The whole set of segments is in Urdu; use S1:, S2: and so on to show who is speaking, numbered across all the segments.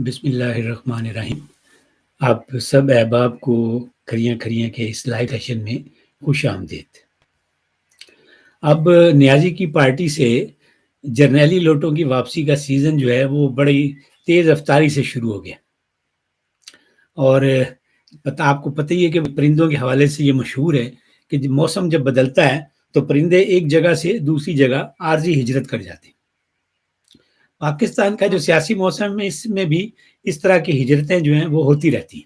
S1: بسم اللہ الرحمن الرحیم۔ آپ سب احباب کو کھریاں کھریاں کے اس لائیو سیشن میں خوش آمدید۔ اب نیازی کی پارٹی سے جرنیلی لوٹوں کی واپسی کا سیزن جو ہے وہ بڑی تیز رفتاری سے شروع ہو گیا، اور آپ کو پتہ ہی ہے کہ پرندوں کے حوالے سے یہ مشہور ہے کہ موسم جب بدلتا ہے تو پرندے ایک جگہ سے دوسری جگہ عارضی ہجرت کر جاتے ہیں۔ پاکستان کا جو سیاسی موسم ہے اس میں بھی اس طرح کی ہجرتیں جو ہیں وہ ہوتی رہتی ہیں،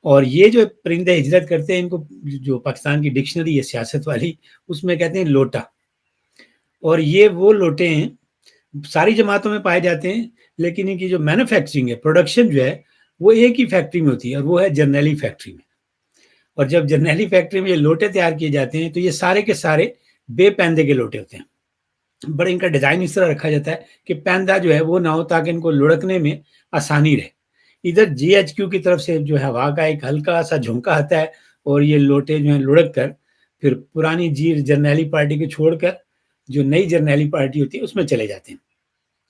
S1: اور یہ جو پرندے ہجرت کرتے ہیں ان کو جو پاکستان کی ڈکشنری ہے سیاست والی اس میں کہتے ہیں لوٹا، اور یہ وہ لوٹے ہیں ساری جماعتوں میں پائے جاتے ہیں، لیکن ان کی جو مینوفیکچرنگ ہے پروڈکشن جو ہے وہ ایک ہی فیکٹری میں ہوتی ہے اور وہ ہے جرنیلی فیکٹری میں۔ اور جب جرنیلی فیکٹری میں یہ لوٹے تیار کیے جاتے ہیں تو یہ سارے کے سارے بے پیندے کے لوٹے ہوتے ہیں۔ بڑے ان کا ڈیزائن اس طرح رکھا جاتا ہے کہ پیندہ جو ہے وہ نہ ہو تاکہ ان کو لڑکنے میں آسانی رہے۔ ادھر جی ایچ کیو کی طرف سے جو ہے ہوا کا ایک ہلکا سا جھونکا آتا ہے اور یہ لوٹے جو ہیں لڑک کر پھر پرانی جرنیلی پارٹی کو چھوڑ کر جو نئی جرنیلی پارٹی ہوتی ہے اس میں چلے جاتے ہیں،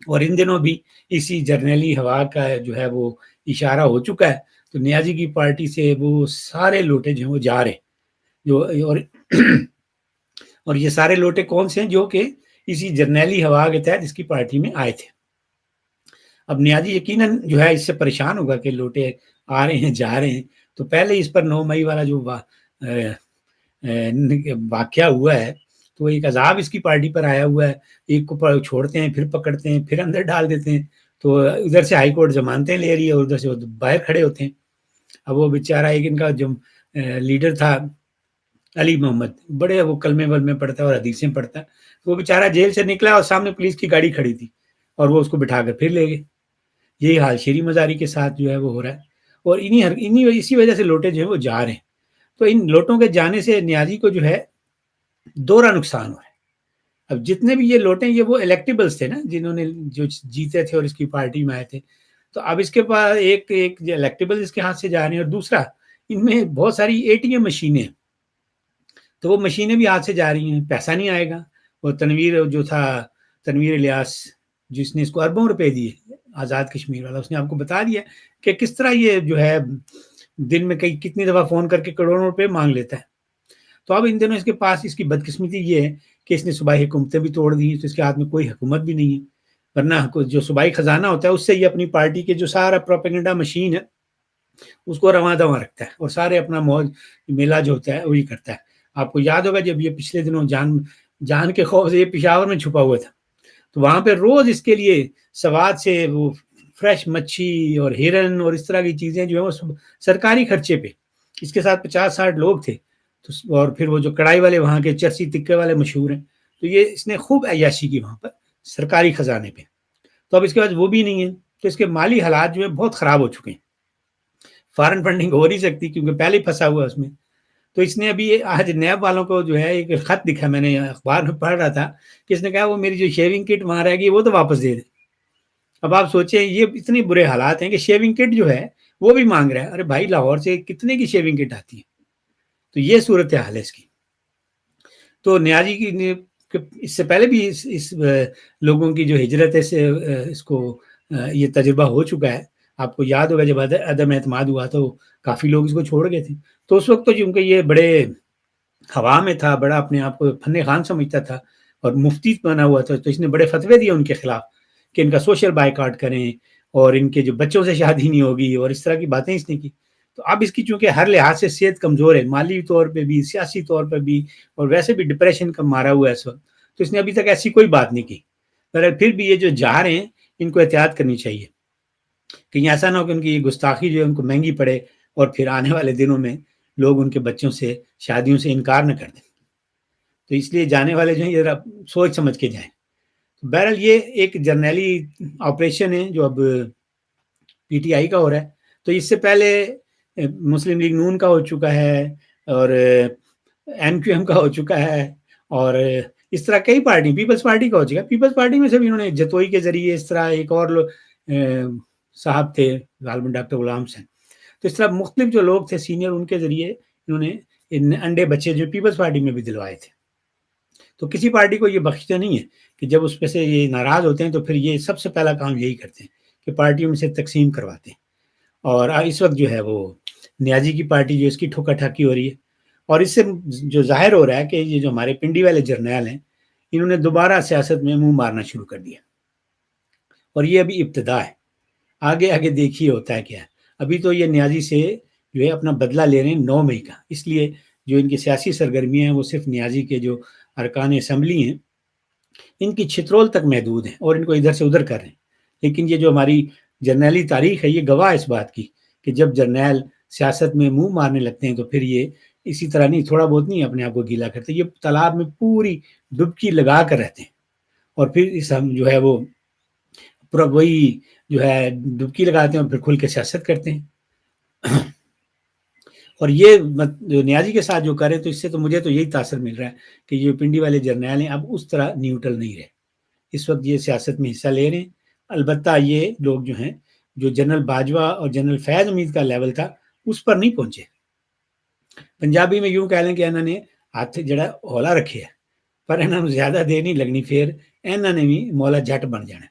S1: اور ان دنوں بھی اسی جرنیلی ہوا کا جو ہے وہ اشارہ ہو چکا ہے۔ تو نیازی کی پارٹی سے وہ سارے لوٹے جو ہیں وہ جا رہے ہیں، جو اور یہ سارے لوٹے کون سے ہیں جو کہ اسی جرنیلی ہوا کے تحت اس کی پارٹی میں آئے تھے۔ اب نیازی یقیناً جو ہے اس سے پریشان ہوگا کہ لوٹے آ رہے ہیں جا رہے ہیں، تو پہلے اس پر 9 مئی والا جو واقعہ ہوا ہے تو ایک عذاب اس کی پارٹی پر آیا ہوا ہے۔ ایک کو چھوڑتے ہیں پھر پکڑتے ہیں پھر اندر ڈال دیتے ہیں، تو ادھر سے ہائی کورٹ ضمانتیں لے رہی ہے اور ادھر سے باہر کھڑے ہوتے ہیں۔ اب وہ بیچارہ ایک ان کا جو لیڈر تھا علی محمد، بڑے وہ کلمے ولمے پڑھتا ہے اور حدیثیں پڑھتا ہے، وہ بیچارہ جیل سے نکلا اور سامنے پولیس کی گاڑی کھڑی تھی اور وہ اس کو بٹھا کر پھر لے گئے۔ یہی حال شیری مزاری کے ساتھ جو ہے وہ ہو رہا ہے، اور اسی وجہ سے لوٹے جو ہیں وہ جا رہے ہیں۔ تو ان لوٹوں کے جانے سے نیازی کو جو ہے دوہرا نقصان ہوا ہے۔ اب جتنے بھی یہ لوٹے یہ وہ الیکٹیبلز تھے نا، جنہوں نے جو جیتے تھے اور اس کی پارٹی میں آئے تھے، تو اب اس کے پاس ایک الیکٹیبل اس کے ہاتھ سے جا رہے ہیں، اور دوسرا ان میں بہت ساری اے ٹی ایم مشینیں، تو وہ مشینیں بھی ہاتھ سے جا رہی ہیں، پیسہ نہیں آئے گا۔ وہ تنویر جو تھا، تنویر الیاس، جس نے اس کو اربوں روپے دیے، آزاد کشمیر والا، اس نے آپ کو بتا دیا کہ کس طرح یہ جو ہے دن میں کتنی دفعہ فون کر کے کروڑوں روپے مانگ لیتا ہے۔ تو اب ان دنوں اس کے پاس اس کی بدقسمتی یہ ہے کہ اس نے صوبائی حکومتیں بھی توڑ دی، تو اس کے ہاتھ میں کوئی حکومت بھی نہیں ہے، ورنہ جو صوبائی خزانہ ہوتا ہے اس سے یہ اپنی پارٹی کے جو سارا پروپیگنڈا مشین ہے اس کو رواں دواں رکھتا ہے، اور سارے اپنا موج میلہ جو ہوتا ہے وہی کرتا ہے۔ آپ کو یاد ہوگا جب یہ پچھلے دنوں جان کے خوف سے یہ پشاور میں چھپا ہوا تھا، تو وہاں پہ روز اس کے لیے سوات سے وہ فریش مچھی اور ہرن اور اس طرح کی چیزیں جو ہیں وہ سرکاری خرچے پہ، اس کے ساتھ 50-60 لوگ تھے، اور پھر وہ جو کڑائی والے وہاں کے چرسی تکے والے مشہور ہیں، تو یہ اس نے خوب عیاشی کی وہاں پر سرکاری خزانے پہ۔ تو اب اس کے بعد وہ بھی نہیں ہے، تو اس کے مالی حالات جو ہے بہت خراب ہو چکے ہیں، فارن فنڈنگ ہو نہیں سکتی کیونکہ پہلے ہی پھنسا ہوا اس میں۔ تو اس نے ابھی آج نیب والوں کو جو ہے ایک خط دکھا، میں نے اخبار میں پڑھ رہا تھا کہ اس نے کہا وہ میری جو شیونگ کٹ وہاں رہ گئی وہ تو واپس دے دے۔ اب آپ سوچیں یہ اتنے برے حالات ہیں کہ شیونگ کٹ جو ہے وہ بھی مانگ رہا ہے۔ ارے بھائی لاہور سے کتنے کی شیونگ کٹ آتی ہے؟ تو یہ صورتحال ہے اس کی۔ تو نیازی کی اس سے پہلے بھی اس لوگوں کی جو ہجرت ہے اس کو یہ تجربہ ہو چکا ہے۔ آپ کو یاد ہوگا جب عدم اعتماد ہوا تو کافی لوگ اس کو چھوڑ گئے تھے، تو اس وقت تو چونکہ یہ بڑے ہوا میں تھا، بڑا اپنے آپ کو فن خان سمجھتا تھا اور مفتی بنا ہوا تھا، تو اس نے بڑے فتوے دیے ان کے خلاف کہ ان کا سوشل بائیکاٹ کریں اور ان کے جو بچوں سے شادی نہیں ہوگی اور اس طرح کی باتیں اس نے کی۔ تو اب اس کی چونکہ ہر لحاظ سے صحت کمزور ہے، مالی طور پہ بھی، سیاسی طور پر بھی، اور ویسے بھی ڈپریشن کا مارا ہوا ہے اس وقت، تو اس نے ابھی تک ایسی کوئی بات نہیں کی۔ پر پھر بھی یہ جو جا رہے ہیں ان کو احتیاط کرنی چاہیے، کہیں ایسا نہ ہو کہ ان کی گستاخی جو ہے ان کو مہنگی پڑے اور پھر آنے والے دنوں میں لوگ ان کے بچوں سے شادیوں سے انکار نہ کر دیں۔ تو اس لیے جانے والے جو ہیں ذرا سوچ سمجھ کے جائیں۔ بہرحال یہ ایک جرنیلی آپریشن ہے جو اب پی ٹی آئی کا ہو رہا ہے، تو اس سے پہلے مسلم لیگ نون کا ہو چکا ہے اور ایم کیو ایم کا ہو چکا ہے، اور اس طرح کئی پارٹی، پیپلز پارٹی کا ہو چکا ہے۔ پیپلز پارٹی میں سے بھی انہوں نے جتوئی کے ذریعے، اس طرح ایک اور صاحب تھے غالباً ڈاکٹر غلام حسین، تو اس طرح مختلف جو لوگ تھے سینئر، ان کے ذریعے انہوں نے انڈے بچے جو پیپلز پارٹی میں بھی دلوائے تھے۔ تو کسی پارٹی کو یہ بخشتے نہیں ہے کہ جب اس پہ سے یہ ناراض ہوتے ہیں تو پھر یہ سب سے پہلا کام یہی کرتے ہیں کہ پارٹیوں میں سے تقسیم کرواتے ہیں، اور اس وقت جو ہے وہ نیازی کی پارٹی جو اس کی ٹھوکا ٹھاکی ہو رہی ہے، اور اس سے جو ظاہر ہو رہا ہے کہ یہ جو ہمارے پنڈی والے جرنیل ہیں انہوں نے دوبارہ سیاست میں منہ مارنا شروع کر دیا، اور یہ ابھی ابتدا ہے، آگے آگے دیکھیے ہوتا ہے کیا ہے۔ ابھی تو یہ نیازی سے جو ہے اپنا بدلہ لے رہے ہیں 9 مئی کا، اس لیے جو ان کی سیاسی سرگرمیاں ہیں وہ صرف نیازی کے جو ارکان اسمبلی ہیں ان کی چھترول تک محدود ہیں، اور ان کو ادھر سے ادھر کر رہے ہیں۔ لیکن یہ جو ہماری جرنیلی تاریخ ہے یہ گواہ اس بات کی کہ جب جرنیل سیاست میں منہ مارنے لگتے ہیں تو پھر یہ اسی طرح نہیں، تھوڑا بہت نہیں اپنے آپ کو گیلا کرتے، یہ تالاب میں پوری ڈبکی لگا کر رہتے ہیں، اور پھر اس ہم جو ہے وہ پورا وہی جو ہے ڈبکی لگاتے ہیں اور پھر کھل کے سیاست کرتے ہیں۔ اور یہ جو نیازی کے ساتھ جو کریں تو اس سے تو مجھے تو یہی تاثر مل رہا ہے کہ یہ پنڈی والے جرنیل ہیں اب اس طرح نیوٹرل نہیں رہے، اس وقت یہ سیاست میں حصہ لے رہے ہیں۔ البتہ یہ لوگ جو ہیں جو جنرل باجوہ اور جنرل فیض حمید کا لیول تھا اس پر نہیں پہنچے۔ پنجابی میں یوں کہہ لیں کہ انہوں نے ہاتھ جڑا ہولا رکھے ہے، پر انہوں نے زیادہ دیر نہیں لگنی، پھر انہوں نے بھی مولا جٹ بن جانا۔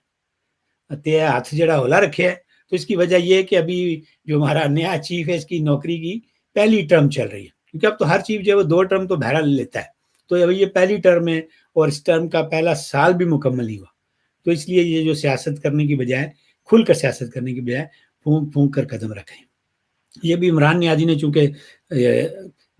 S1: ہاتھ جڑا ہولا رکھے ہے تو اس کی وجہ یہ ہے کہ ابھی جو ہمارا نیا چیف ہے اس کی نوکری کی پہلی ٹرم چل رہی ہے، کیونکہ اب تو ہر چیف جو ہے وہ 2 ٹرم تو بہرحال لیتا ہے، تو ابھی یہ پہلی ٹرم ہے اور اس ٹرم کا پہلا سال بھی مکمل نہیں ہوا، تو اس لیے یہ جو سیاست کرنے کی بجائے کھل کر سیاست کرنے کی بجائے پھونک پھونک کر قدم رکھیں۔ یہ بھی عمران نیازی نے چونکہ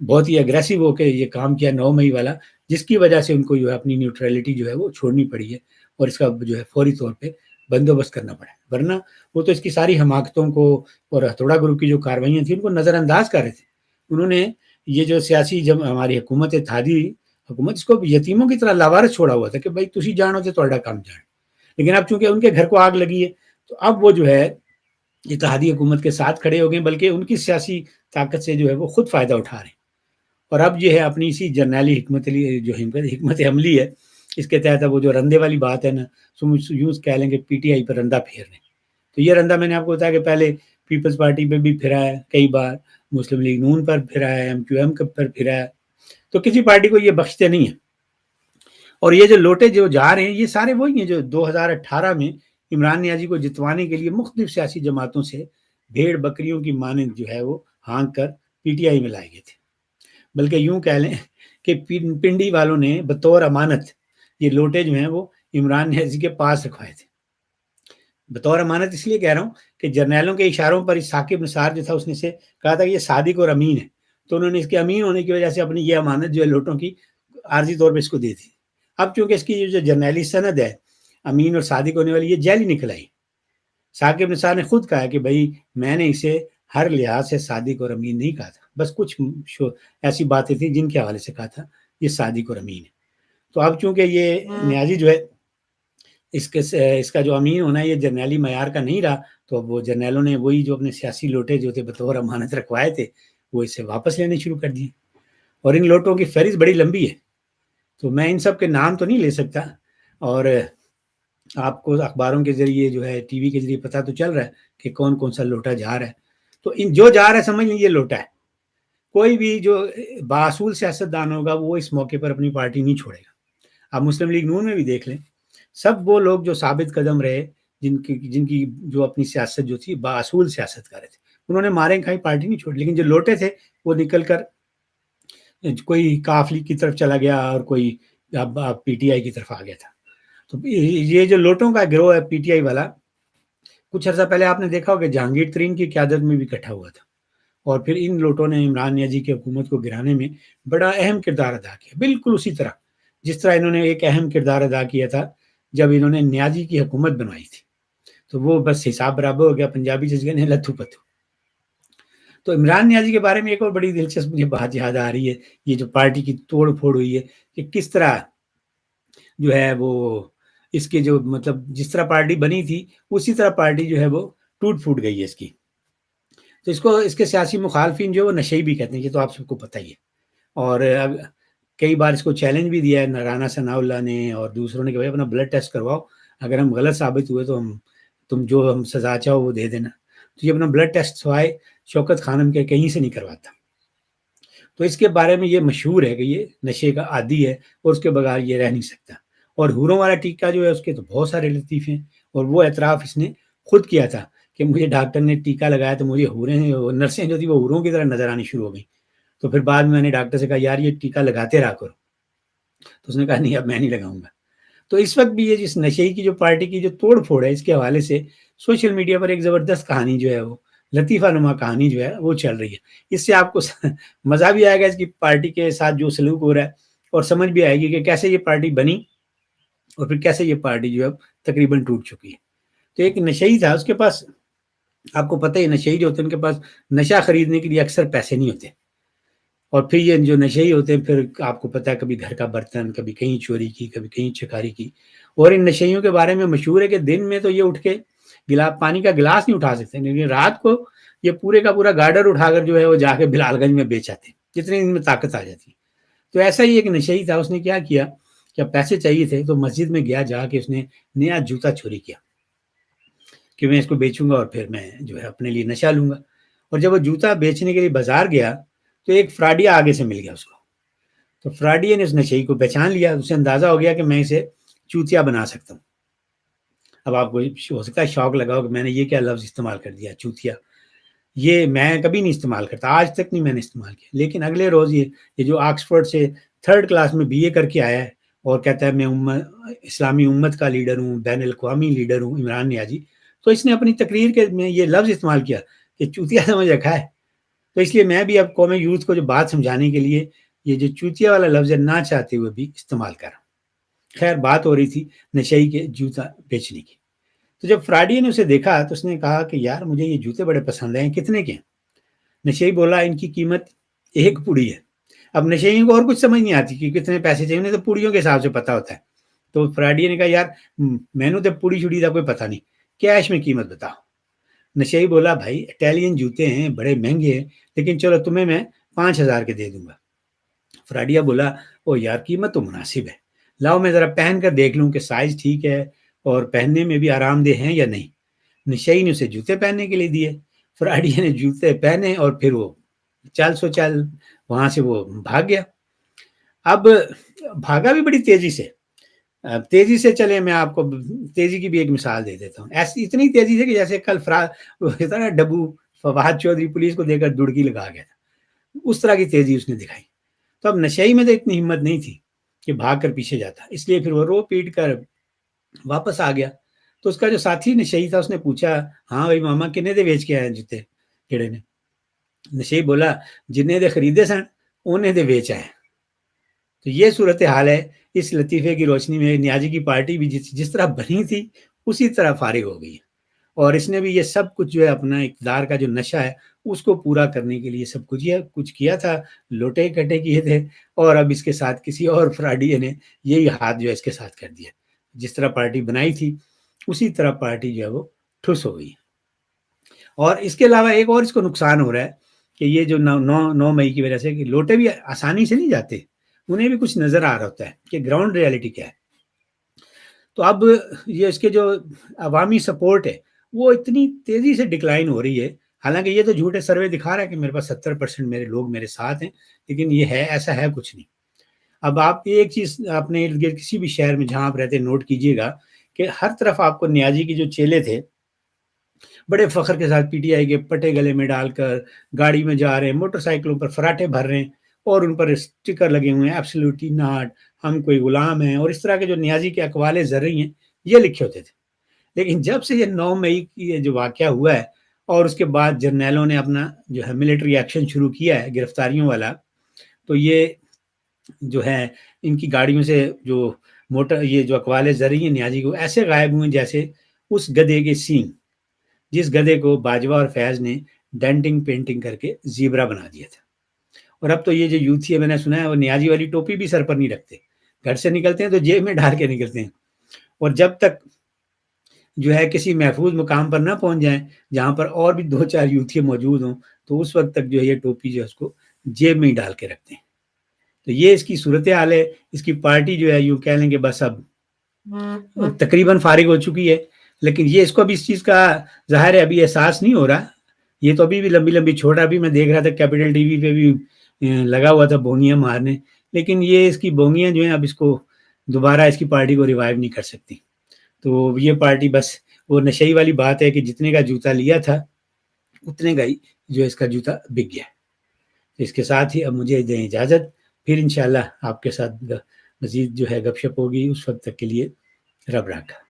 S1: بہت ہی اگریسو ہو کے یہ کام کیا 9 مئی والا، جس کی وجہ سے ان کو جو ہے اپنی نیوٹرلٹی جو ہے وہ چھوڑنی پڑی ہے، اور اس کا جو ہے فوری طور پہ بندوبست کرنا پڑا، ورنہ وہ تو اس کی ساری حماقتوں کو اور ہتھوڑا گروپ کی جو کاروائیاں تھیں ان کو نظر انداز کر رہے تھے۔ انہوں نے یہ جو سیاسی جب ہماری حکومت اتحادی حکومت اس کو یتیموں کی طرح لاوارث چھوڑا ہوا تھا کہ بھائی تسی جانو تو تہاڈا کام جان، لیکن اب چونکہ ان کے گھر کو آگ لگی ہے تو اب وہ جو ہے اتحادی حکومت کے ساتھ کھڑے ہو گئے، بلکہ ان کی سیاسی طاقت سے جو ہے وہ خود فائدہ اٹھا رہے ہیں، اور اب یہ ہے اپنی اسی جرنیلی حکمت عملی ہے، اس کے تحت وہ جو رندے والی بات ہے نا، یوں کہہ لیں کہ پی ٹی آئی پر رندہ پھیر رہے ہیں۔ تو یہ رندہ میں نے آپ کو بتایا کہ پہلے پیپلز پارٹی پہ بھی پھرا ہے کئی بار، مسلم لیگ نون پر پھرا ہے، ایم کیو ایم پر پھرا ہے، تو کسی پارٹی کو یہ بخشتے نہیں ہیں۔ اور یہ جو لوٹے جو جا رہے ہیں یہ سارے وہی ہیں جو 2018 میں عمران نیازی کو جتوانے کے لیے مختلف سیاسی جماعتوں سے بھیڑ بکریوں کی مانند جو ہے وہ ہانک کر پی ٹی آئی میں لائے گئے تھے، بلکہ یوں کہہ لیں کہ پنڈی والوں نے بطور امانت یہ لوٹے جو ہیں وہ عمران نیازی کے پاس رکھوائے تھے۔ بطور امانت اس لیے کہہ رہا ہوں کہ جرنیلوں کے اشاروں پر ثاقب نثار جو تھا اس نے سے کہا تھا کہ یہ صادق اور امین ہے، تو انہوں نے اس کے امین ہونے کی وجہ سے اپنی یہ امانت جو ہے لوٹوں کی عارضی طور پہ اس کو دے دی۔ اب چونکہ اس کی جو جرنیلی سند ہے امین اور صادق ہونے والی یہ جعلی نکل آئی۔ ثاقب نثار نے خود کہا کہ بھائی میں نے اسے ہر لحاظ سے صادق اور امین نہیں کہا تھا، بس کچھ ایسی باتیں تھیں جن کے حوالے سے کہا تھا یہ صادق اور امین ہے۔ تو اب چونکہ یہ نیازی جو ہے اس کا جو امین ہونا ہے یہ جرنیلی معیار کا نہیں رہا، تو اب وہ جرنیلوں نے وہی جو اپنے سیاسی لوٹے جو تھے بطور امانت رکھوائے تھے وہ اسے واپس لینے شروع کر دیے، اور ان لوٹوں کی فہرست بڑی لمبی ہے، تو میں ان سب کے نام تو نہیں لے سکتا، اور آپ کو اخباروں کے ذریعے جو ہے ٹی وی کے ذریعے پتہ تو چل رہا ہے کہ کون کون سا لوٹا جا رہا ہے، تو جو جا رہا ہے سمجھ لیجیے لوٹا ہے۔ کوئی بھی جو باصول سیاست دان ہوگا وہ اس موقع پر اپنی پارٹی نہیں چھوڑے گا۔ آپ مسلم لیگ نون میں بھی دیکھ لیں، سب وہ لوگ جو ثابت قدم رہے جن کی جو اپنی سیاست جو تھی باصول سیاست کر رہے تھے انہوں نے مارے کھائی پارٹی نہیں چھوڑی، لیکن جو لوٹے تھے وہ نکل کر کوئی کاف لیگ کی طرف چلا گیا اور کوئی پی ٹی آئی کی طرف آ گیا تھا۔ تو یہ جو لوٹوں کا گروہ ہے پی ٹی آئی والا کچھ عرصہ پہلے آپ نے دیکھا ہو کہ جہانگیر ترین کی قیادت میں بھی اکٹھا ہوا تھا، اور پھر ان لوٹوں نے عمران نیازی کی حکومت کو گرانے میں بڑا اہم کردار ادا کیا، بالکل اسی طرح جس طرح انہوں نے ایک اہم کردار ادا کیا تھا جب انہوں نے نیازی کی حکومت بنوائی تھی، تو وہ بس حساب برابر ہو گیا، پنجابی سے کہنے لتھو پتھو۔ تو عمران نیازی کے بارے میں ایک اور بڑی دلچسپ مجھے بات یاد آ رہی ہے، یہ جو پارٹی کی توڑ پھوڑ ہوئی ہے کہ کس طرح جو ہے وہ اس کے جو مطلب جس طرح پارٹی بنی تھی اسی طرح پارٹی جو ہے وہ ٹوٹ پھوٹ گئی ہے اس کی۔ تو اس کے سیاسی مخالفین جو وہ نشئی بھی کہتے ہیں، یہ تو آپ سب کو پتہ ہی ہے، اور کئی بار اس کو چیلنج بھی دیا ہے رانا ثناء اللہ نے اور دوسروں نے کہ بھائی اپنا بلڈ ٹیسٹ کرواؤ، اگر ہم غلط ثابت ہوئے تو تم جو ہم سزا چاہو وہ دے دینا۔ تو یہ اپنا بلڈ ٹیسٹ سوائے شوکت خانم کے کہیں سے نہیں کرواتا، تو اس کے بارے میں یہ مشہور ہے کہ یہ نشے کا عادی ہے اور اس کے بغیر یہ رہ نہیں سکتا، اور حوروں والا ٹیکہ جو ہے اس کے تو بہت سارے لطیف ہیں، اور وہ اعتراف اس نے خود کیا تھا کہ مجھے ڈاکٹر نے ٹیکا لگایا تو مجھے نرسیں جو تھی وہ حوروں کی طرح نظر آنی شروع ہو گئی. تو پھر بعد میں نے ڈاکٹر سے کہا یار یہ ٹیکا لگاتے رہا کرو. تو اس نے کہا نہیں اب میں نہیں لگاؤں گا. تو اس وقت بھی یہ جس نشئی کی جو پارٹی کی جو توڑ پھوڑ ہے اس کے حوالے سے سوشل میڈیا پر ایک زبردست کہانی جو ہے وہ لطیفہ نما کہانی جو ہے وہ چل رہی ہے. اس سے آپ کو مزہ بھی آئے گا اس کی پارٹی کے ساتھ جو سلوک ہو رہا ہے, اور سمجھ بھی آئے گی کہ کیسے یہ پارٹی بنی اور پھر کیسے یہ پارٹی جو ہے تقریباً ٹوٹ چکی ہے. تو ایک نشئی تھا, اس کے پاس آپ کو پتہ ہے نشئی جو ہوتے ہیں ان کے پاس نشہ خریدنے کے لیے اکثر پیسے نہیں ہوتے, اور پھر یہ جو نشئی ہوتے ہیں پھر آپ کو پتہ ہے کبھی گھر کا برتن, کبھی کہیں چوری کی, کبھی کہیں چکاری کی. اور ان نشئیوں کے بارے میں مشہور ہے کہ دن میں تو یہ اٹھ کے پانی کا گلاس نہیں اٹھا سکتے, لیکن رات کو یہ پورے کا پورا گارڈر اٹھا کر جو ہے وہ جا کے بلال گنج میں بیچ آتے ہیں جتنے ان میں طاقت آ جاتی ہے. تو ایسا ہی ایک نشئی تھا, اس نے کیا کیا کہ پیسے چاہیے تھے تو مسجد میں گیا, جا کے اس نے نیا جوتا چوری کیا کہ میں اس کو بیچوں گا اور پھر میں جو ہے اپنے لیے نشہ لوں گا. اور جب وہ جوتا بیچنے کے لیے بازار گیا تو ایک فراڈیا آگے سے مل گیا اس کو. تو فراڈیا نے اس نشئی کو پہچان لیا, اسے اندازہ ہو گیا کہ میں اسے چوتیا بنا سکتا ہوں. اب آپ کو ہو سکتا ہے شوق لگاؤ کہ میں نے یہ کیا لفظ استعمال کر دیا چوتیا, یہ میں کبھی نہیں استعمال کرتا, آج تک نہیں میں نے استعمال کیا. لیکن اگلے روز یہ جو آکسفورڈ سے 3rd کلاس میں BA کر کے آیا ہے اور کہتا ہے میں اسلامی امت کا لیڈر ہوں, بین الاقوامی لیڈر ہوں, عمران نیازی, تو اس نے اپنی تقریر کے میں یہ لفظ استعمال کیا کہ چوتیا سمجھ رکھا ہے. تو اس لیے میں بھی اب قومی یوتھ کو جو بات سمجھانے کے لیے یہ جو چوتیا والا لفظ ہے نہ چاہتے ہوئے بھی استعمال کر رہا ہوں. خیر بات ہو رہی تھی نشئی کے جوتا بیچنے کی. تو جب فراڈی نے اسے دیکھا تو اس نے کہا کہ یار مجھے یہ جوتے بڑے پسند ہیں, کتنے کے ہیں؟ نشئی بولا ان کی قیمت 1 پوڑی ہے. اب نشئیوں کو اور کچھ سمجھ نہیں آتی کہ کتنے پیسے چاہیے, انہیں تو پوڑیوں کے حساب سے پتا ہوتا ہے. تو فراڈی نے کہا یار میں نے تو پوڑی چھڑی کا کوئی پتہ نہیں, کیش میں قیمت بتاؤ. نشئی بولا بھائی اٹیلین جوتے ہیں بڑے مہنگے ہیں, لیکن چلو تمہیں میں 5,000 کے دے دوں گا. فراڈیا بولا او یار قیمت تو مناسب ہے, لاؤ میں ذرا پہن کر دیکھ لوں کہ سائز ٹھیک ہے اور پہننے میں بھی آرام دہ ہیں یا نہیں. نشئی نے اسے جوتے پہننے کے لیے دیے. فراڈیا نے جوتے پہنے اور پھر وہ چل وہاں سے وہ بھاگ گیا. اب بھاگا بھی بڑی تیزی سے چلے. میں آپ کو تیزی کی بھی ایک مثال دے دیتا ہوں. ایسی اتنی تیزی سے کہ جیسے کل ڈبو فواد چودھری پولیس کو دے کر دڑکی لگا گیا تھا, اس طرح کی تیزی اس نے دکھائی. تو اب نشئی میں تو اتنی ہمت نہیں تھی کہ بھاگ کر پیچھے جاتا, اس لیے پھر وہ رو پیٹ کر واپس آ گیا. تو اس کا جو ساتھی نشئی تھا اس نے پوچھا ہاں بھائی ماما کنے دے بیچ کے آئے جوتے کیڑے نے؟ نشئی بولا جنہیں دے خریدے سن انہیں دے بیچ آئے. تو یہ صورتحال ہے. اس لطیفے کی روشنی میں نیازی کی پارٹی بھی جس طرح بنی تھی اسی طرح فارغ ہو گئی ہے, اور اس نے بھی یہ سب کچھ جو ہے اپنا اقتدار کا جو نشہ ہے اس کو پورا کرنے کے لیے سب کچھ کیا تھا, لوٹے کٹے کیے تھے, اور اب اس کے ساتھ کسی اور فراڈیے نے یہی ہاتھ جو ہے اس کے ساتھ کر دیا. جس طرح پارٹی بنائی تھی اسی طرح پارٹی جو ہے وہ ٹھس ہو گئی. اور اس کے علاوہ ایک اور اس کو نقصان ہو رہا ہے کہ یہ جو 9 مئی کی وجہ سے کہ لوٹے بھی آسانی سے نہیں جاتے, انہیں بھی کچھ نظر آ رہا ہوتا ہے کہ گراؤنڈ ریالٹی کیا ہے. تو اب یہ اس کے جو عوامی سپورٹ ہے وہ اتنی تیزی سے ڈکلائن ہو رہی ہے. حالانکہ یہ تو جھوٹے سروے دکھا رہا ہے کہ میرے پاس 70% میرے لوگ میرے ساتھ ہیں, لیکن یہ ہے ایسا ہے کچھ نہیں. اب آپ ایک چیز اپنے ارد گرد کسی بھی شہر میں جہاں آپ رہتے ہیں نوٹ کیجئے گا کہ ہر طرف آپ کو نیازی کی جو چیلے تھے بڑے فخر کے ساتھ PTI کے پٹے گلے میں ڈال کر گاڑی میں جا رہے ہیں, موٹر سائیکلوں پر فراٹے بھر رہے ہیں, اور ان پر اسٹیکر لگے ہوئے ہیں ایبسلیوٹلی ناٹ, ہم کوئی غلام ہیں, اور اس طرح کے جو نیازی کے اقوال زرعی ہیں یہ لکھے ہوتے تھے. لیکن جب سے یہ 9 مئی کی جو واقعہ ہوا ہے اور اس کے بعد جرنیلوں نے اپنا جو ہے ملٹری ایکشن شروع کیا ہے گرفتاریوں والا, تو یہ جو ہے ان کی گاڑیوں سے جو یہ جو اقوال زرعی ہیں نیازی کو ایسے غائب ہوئے جیسے اس گدھے کے سینگ جس گدھے کو باجوہ اور فیض نے ڈینٹنگ پینٹنگ کر کے زیبرا بنا دیا تھا. اور اب تو یہ جو یوتھی ہے میں نے سنا ہے وہ نیازی والی ٹوپی بھی سر پر نہیں رکھتے, گھر سے نکلتے ہیں تو جیب میں ڈال کے نکلتے ہیں, اور جب تک جو ہے کسی محفوظ مقام پر نہ پہنچ جائیں جہاں پر اور بھی 2-4 یوتھی موجود ہوں تو اس وقت تک جو ہے یہ ٹوپی جو ہے اس کو جیب میں ہی ڈال کے رکھتے ہیں. تو یہ اس کی صورتحال ہے. اس کی پارٹی جو ہے یوں کہہ لیں گے بس اب تقریباً فارغ ہو چکی ہے, لیکن یہ اس کو بھی اس چیز کا ظاہر ہے ابھی احساس نہیں ہو رہا. یہ تو ابھی بھی لمبی چھوٹا بھی میں دیکھ رہا تھا کیپٹل TV پہ بھی لگا ہوا تھا بونگیاں مارنے, لیکن یہ اس کی بونگیاں جو ہیں اب اس کو دوبارہ اس کی پارٹی کو ریوائیو نہیں کر سکتی. تو یہ پارٹی بس وہ نشئی والی بات ہے کہ جتنے کا جوتا لیا تھا اتنے کا ہی جو اس کا جوتا بک گیا. اس کے ساتھ ہی اب مجھے دیں اجازت، پھر انشاءاللہ آپ کے ساتھ مزید جو ہے گپ شپ ہوگی. اس وقت تک کے لیے رب راکھا.